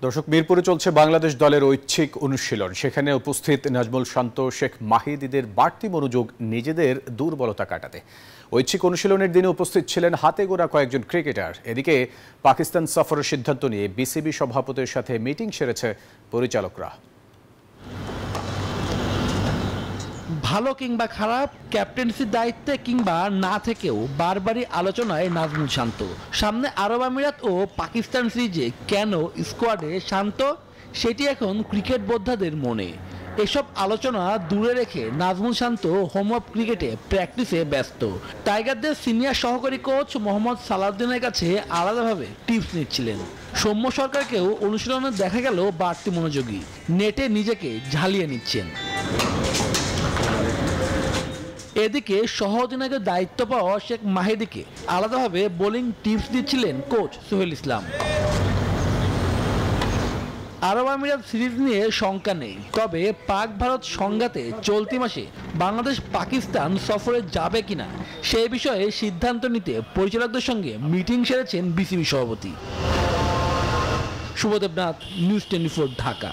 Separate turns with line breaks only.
দর্শক, মিরপুরে চলছে বাংলাদেশ দলের ঐচ্ছিক অনুশীলন। সেখানে উপস্থিত নাজমুল শান্ত, শেখ মাহিদিদের বাড়তি মনোযোগ নিজেদের দুর্বলতা কাটাতে। ঐচ্ছিক অনুশীলনের দিনে উপস্থিত ছিলেন হাতে গোনা কয়েকজন ক্রিকেটার। এদিকে পাকিস্তান সফরের সিদ্ধান্ত নিয়ে বিসিবি সভাপতির সাথে মিটিং সেরেছে পরিচালকরা।
ভালো কিংবা খারাপ, ক্যাপ্টেন্সির দায়িত্বে কিংবা না থেকেও বারবারই আলোচনায় নাজমুল শান্ত। সামনে আরব আমিরাত ও পাকিস্তান সিরিজে কেন স্কোয়াডে শান্ত, সেটি এখন ক্রিকেট বোদ্ধাদের মনে। এসব আলোচনা দূরে রেখে নাজমুল শান্ত হোম অফ ক্রিকেটে প্র্যাকটিসে ব্যস্ত। টাইগারদের সিনিয়র সহকারী কোচ মোহাম্মদ সালাউদ্দিনের কাছে আলাদাভাবে টিপস নিচ্ছিলেন। সৌম্য সরকারকেও অনুশীলনে দেখা গেল বাড়তি মনোযোগী, নেটে নিজেকে ঝালিয়ে নিচ্ছেন। এদিকে সহ অধিনায়কের দায়িত্ব পাওয়া শেখ মাহিদিকে আলাদাভাবে বোলিং টিপস দিচ্ছিলেন কোচ সোহেল ইসলাম। আরব আমিরাত সিরিজ নিয়ে শঙ্কা নেই, তবে পাক ভারত সংঘাতে চলতি মাসে বাংলাদেশ পাকিস্তান সফরে যাবে কিনা সেই বিষয়ে সিদ্ধান্ত নিতে পরিচালকদের সঙ্গে মিটিং সেরেছেন বিসিবি সভাপতি। শুভদেবনাথ, নিউজ 24, ঢাকা।